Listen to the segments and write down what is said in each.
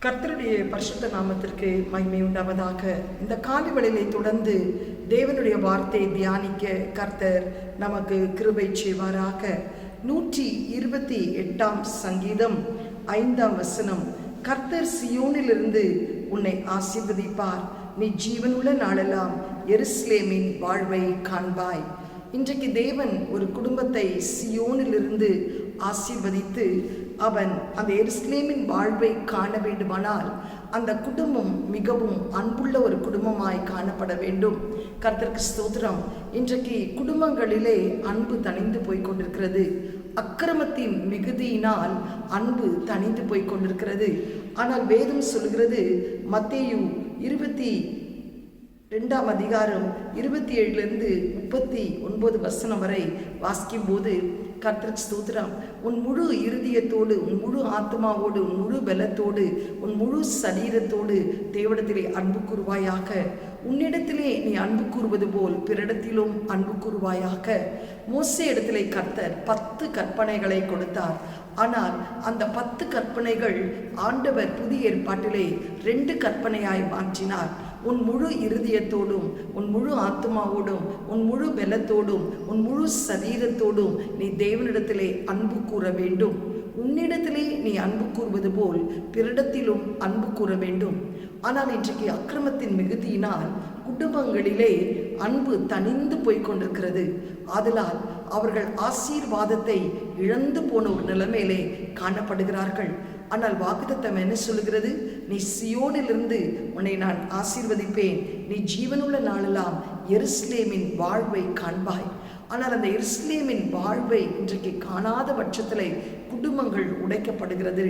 கர்த்தருடைய பரிசுத்த நாமத்திற்கு மகிமை உண்டாவதாக. இந்த காலைவேளையிலே தொடர்ந்து தேவனுடைய வார்த்தையை தியானிக்க கர்த்தர் நமக்கு கிருபை செய்வாராக. 128 சங்கீதம் 5 கர்த்தர் சியோனிலிருந்து உன்னை ஆசீர்வதிப்பார், நீ ஜீவனுள்ள நாளெல்லாம் எருசலேமின் வாழ்வை காண்பாய். இன்றைக்கு தேவன் ஒரு குடும்பத்தை சியோனிலிருந்து ஆசீர்வதித்து அவன் அந்த எருசலேமின் வாழ்வை காண வேண்டுமானால் அந்த குடும்பம் மிகவும் அன்புள்ள ஒரு குடும்பமாய் காணப்பட வேண்டும். கர்த்தருக்கு ஸ்தோத்திரம். இன்றைக்கு குடும்பங்களிலே அன்பு தணிந்து போய் கொண்டிருக்கிறது. அக்கிரமத்தின் மிகுதியினால் அன்பு தணிந்து போய் கொண்டிருக்கிறது. ஆனால் வேதம் சொல்கிறது, மத்தேயு 22 27-39 வரை வாசிக்கும் போது, கர்த்தருக்கு ஸ்தோத்திரம், உன் முழு இருதயத்தோடு, உன் முழு ஆத்மாவோடு, உன் முழு பலத்தோடு, உன் முழு சரீரத்தோடு தேவனிடத்திலே அன்பு கூறுவாயாக. உன்னிடத்திலே நீ அன்பு கூறுவது போல் பிறரிடத்திலும் அன்பு கூறுவாயாக. மோசே இடத்திலே கர்த்தர் 10 கற்பனைகளை கொடுத்தார். ஆனால் அந்த 10 கற்பனைகள் ஆண்டவர் புதிய ஏற்பாட்டிலே 2 கற்பனையாய் மாற்றினார். உன் முழு இருதயத்தோடும், உன் முழு ஆத்மாவோடும், உன் முழு பலத்தோடும், உன் முழு சரீரத்தோடும் நீ தேவனிடத்திலே அன்பு கூற வேண்டும். உன்னிடத்திலே நீ அன்பு கூறுவது போல் பிறரிடத்திலும் அன்பு கூற வேண்டும். ஆனால் இன்றைக்கு அக்கிரமத்தின் மிகுதியினால் குடும்பங்களிலே அன்பு தணிந்து போய் கொண்டிருக்கிறது. ஆதலால் அவர்கள் ஆசீர்வாதத்தை இழந்து போன ஒரு நிலைமையிலே காணப்படுகிறார்கள். ஆனால் வாக்குத்தத்தம் என்ன சொல்லுகிறது? நீ சியோனிலிருந்து உன்னை நான் ஆசீர்வதிப்பேன், நீ ஜீவனுள்ள நாளெல்லாம் எருசலேமின் வாழ்வை காண்பாய். ஆனால் அந்த எருசலேமின் வாழ்வை இன்றைக்கு காணாத பட்சத்திலே குடும்பங்கள் உடைக்கப்படுகிறது.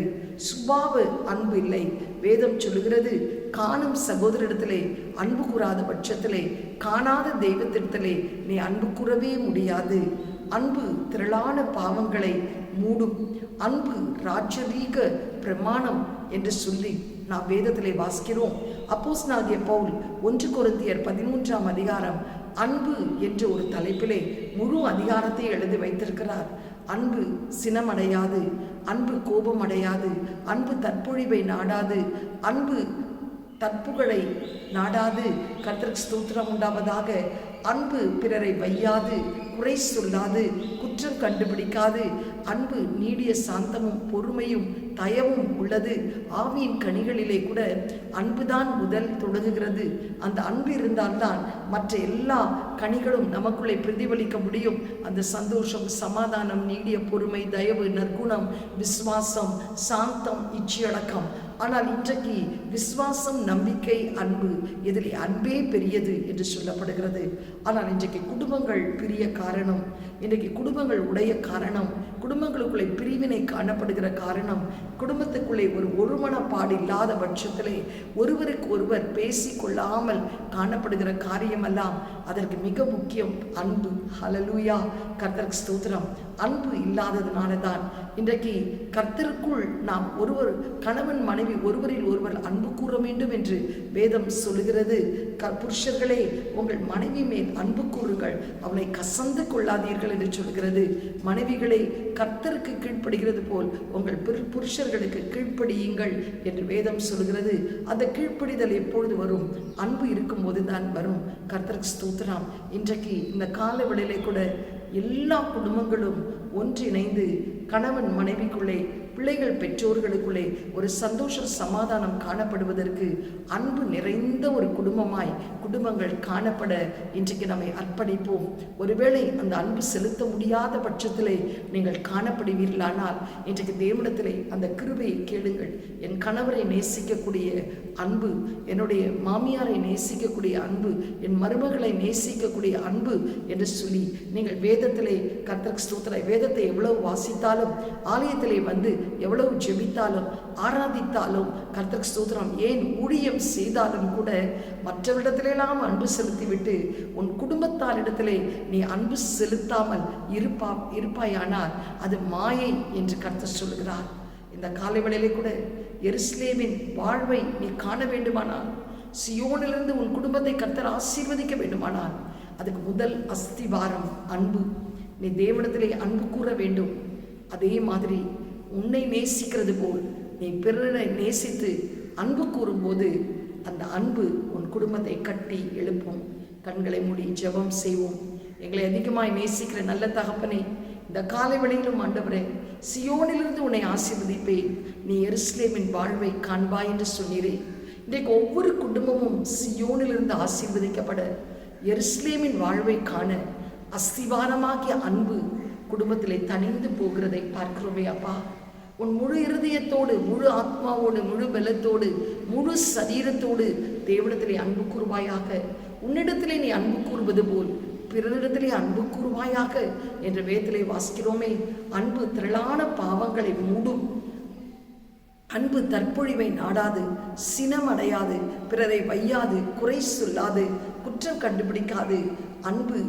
சுபாவ அன்பு இல்லை. வேதம் சொல்லுகிறது, காணும் சகோதரிடத்திலே அன்பு கூறாத பட்சத்திலே, காணாத தெய்வத்திடத்திலே நீ அன்பு கூறவே முடியாது. அன்பு திரளான பாவங்களை மூடும். அன்பு ராஜரீக பிரமாணம் என்று சொல்லி நாம் வேதத்திலே வாசிக்கிறோம். அப்போஸ்தலனாகிய பவுல் 1 கொரிந்தியர் 13 அன்பு என்ற ஒரு தலைப்பிலே முழு அதிகாரத்தை எழுதி வைத்திருக்கிறார். அன்பு சினமடையாது, அன்பு கோபமடையாது, அன்பு தற்பொழிவை நாடாது, அன்பு தற்புகளை நாடாது. கர்த்தருக்கு ஸ்தோத்திரம் உண்டாவதாக. அன்பு பிறரை வையாது, குறை சொல்லாது, குற்றம் கண்டுபிடிக்காது. அன்பு நீடிய சாந்தமும் பொறுமையும் தயவும் உள்ளது. ஆவியின் கனிகளிலே கூட அன்புதான் முதல் தொடங்குகிறது. அந்த அன்பு இருந்தால்தான் மற்ற எல்லா கனிகளும் நமக்குள்ளே பிரதிபலிக்க முடியும். அந்த சந்தோஷம், சமாதானம், நீடிய பொறுமை, தயவு, நற்குணம், விசுவாசம், சாந்தம், இச்சையடக்கம். ஆனால் இன்றைக்கு விசுவாசம், நம்பிக்கை, அன்பு, இதில் அன்பே பெரியது என்று சொல்லப்படுகிறது. ஆனால் இன்றைக்கு குடும்பங்கள் பிரிய காரணம், இன்றைக்கு குடும்பங்கள் உடைய காரணம், குடும்பங்களுக்குள்ளே பிரிவினை காணப்படுகிற காரணம், குடும்பத்துக்குள்ளே ஒரு ஒருமனப்பாடு இல்லாத பட்சத்திலே ஒருவருக்கு ஒருவர் பேசிக்கொள்ளாமல் காணப்படுகிற காரியமெல்லாம் அதற்கு மிக முக்கியம் அன்பு. ஹல்லேலூயா, கர்த்தருக்கு ஸ்தோத்திரம். அன்பு இல்லாததுனால தான் இன்றைக்கு கர்த்தருக்குள் நாம் ஒருவர் கணவன் மனைவி ஒருவரில் ஒருவர் அன்பு கூற வேண்டும் என்று வேதம் சொல்லுகிறது. புருஷர்களே, உங்கள் மனைவி மேல் அன்பு கூறுங்கள், அவளை கசந்து கொள்ளாதீர்கள் என்று சொல்கிறது. மனைவிகளை கர்த்தருக்கு கீழ்ப்படுகிறது போல் உங்கள் புருஷர்களுக்கு கீழ்ப்படியுங்கள் என்று வேதம் சொல்கிறது. அந்த கீழ்ப்படிதல் எப்பொழுது வரும்? அன்பு இருக்கும்போது தான் வரும். கர்த்தருக்கு ஸ்தோத்திரம். இன்றைக்கு இந்த கால வேளையிலே கூட எல்லா குடும்பங்களும் ஒன்றிணைந்து கணவன் மனைவிக்குள்ளே, பிள்ளைகள் பெற்றோர்களுக்குள்ளே ஒரு சந்தோஷ சமாதானம் காணப்படுவதற்கு அன்பு நிறைந்த ஒரு குடும்பமாய் குடும்பங்கள் காணப்பட இன்றைக்கு நம்மை அர்ப்பணிப்போம். ஒருவேளை அந்த அன்பு செலுத்த முடியாத பட்சத்திலே நீங்கள் காணப்படுவீர்களானால் இன்றைக்கு தேவனிடத்திலே அந்த கிருபையை கேளுங்கள். என் கணவரை நேசிக்கக்கூடிய அன்பு, என்னுடைய மாமியாரை நேசிக்கக்கூடிய அன்பு, என் மருமகளை நேசிக்கக்கூடிய அன்பு என்று சொல்லி நீங்கள் வேதத்திலே, கர்த்தருக்கு ஸ்தோத்திரம், வேதத்தை எவ்வளவு வாசித்தாலும், ஆலயத்திலே வந்து எவ்வளவு ஜெபித்தாலும், ஆராதித்தாலும், கர்த்தருக்கு ஸ்தோத்திரம், ஏன் ஊழியம் செய்தாலும் கூட மற்றவரிடத்திலெல்லாம் அன்பு செலுத்திவிட்டு உன் குடும்பத்தாரிடத்திலே நீ அன்பு செலுத்தாமல் இருப்பாயானால் அது மாயை என்று கர்த்தர் சொல்கிறார். இந்த காலைவேளையிலே கூட எருசலேமின் வாழ்வை நீ காண வேண்டுமானால், சியோனிலிருந்து உன் குடும்பத்தை கர்த்தர் ஆசீர்வதிக்க வேண்டுமானால் அதுக்கு முதல் அஸ்திவாரம் அன்பு. நீ தேவனிடத்திலே அன்பு கூற வேண்டும். அதே மாதிரி உன்னை நேசிக்கிறது போல் நீ பிறரை நேசித்து அன்பு கூறும்போது அந்த அன்பு உன் குடும்பத்தை கட்டி எழுப்பும். கண்களை மூடி ஜெபம் செய்வோம். எங்களை அதிகமாய் நேசிக்கிற நல்ல தகப்பனே, இந்த காலை வேளையிலும் ஆண்டவரே, சியோனிலிருந்து உன்னை ஆசீர்வதிப்பேன், நீ எருசலேமின் வாழ்வை காண்பாய் என்று சொன்னீரே. இன்றைக்கு ஒவ்வொரு குடும்பமும் சியோனிலிருந்து ஆசீர்வதிக்கப்பட, எருசலேமின் வாழ்வை காண அஸ்திவாரமாகிய அன்பு குடும்பத்திலே தணிந்து போகிறதை பார்க்கிறோமே அப்பா. உன் முழு இருதயத்தோடு, முழு ஆத்மாவோடு, முழு பலத்தோடு, முழு சரீரத்தோடு தேவனிடத்திலே அன்பு கூறுவாயாக. உன்னிடத்திலே நீ அன்பு கூறுவது போல் பிறரிடத்திலே அன்பு கூறுவாயாக என்ற வேதத்திலே வாசிக்கிறோமே. அன்பு திரளான பாவங்களை மூடும். அன்பு தற்பொழிவை நாடாது, சினம் அடையாது, பிறரை வையாது, குறை சொல்லாது, குற்றம் கண்டுபிடிக்காது. அன்பு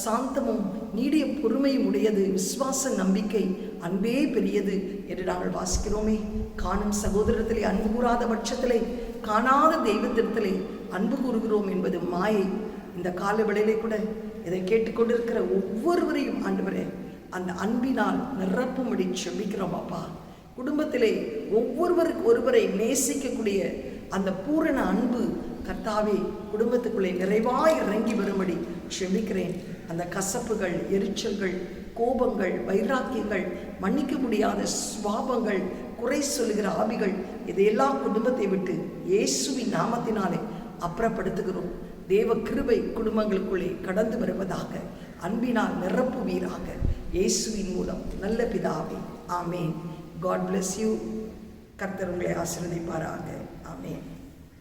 சாந்தமும் நீடிய பொறுமையும் உடையது, விசுவாச நம்பிக்கை, அன்பே பெரியது என்று நாங்கள் வாசிக்கிறோமே. காணும் சகோதரத்திலே அன்பு கூறாத பட்சத்திலே, காணாத தெய்வத்திடத்திலே அன்பு கூறுகிறோம் என்பது மாயை. இந்த கால வேளையிலே கூட இதை கேட்டுக்கொண்டிருக்கிற ஒவ்வொருவரையும் ஆண்டவரே அந்த அன்பினால் நிரப்பும்படி செபிக்கிறோம் அப்பா. குடும்பத்திலே ஒருவரை நேசிக்கக்கூடிய அந்த பூரண அன்பு கர்த்தாவே குடும்பத்துக்குள்ளே நிறைவாய் இறங்கி வரும்படி செபிக்கிறேன். அந்த கசப்புகள், எரிச்சல்கள், கோபங்கள், வைராக்கியங்கள், மன்னிக்க முடியாத சுவாபங்கள், குறை சொல்லுகிற ஆவிகள், இதையெல்லாம் குடும்பத்தை விட்டு இயேசுவின் நாமத்தினாலே அப்புறப்படுத்துகிறோம். தேவ கிருபை குடும்பங்களுக்குள்ளே கடந்து வருவதாக அன்பினால் நிரப்புவீராக, இயேசுவின் மூலம் நல்ல பிதாவே. ஆமேன். God bless you. கர்த்தர் உங்களை ஆசீர்வதிப்பாராக. ஆமேன்.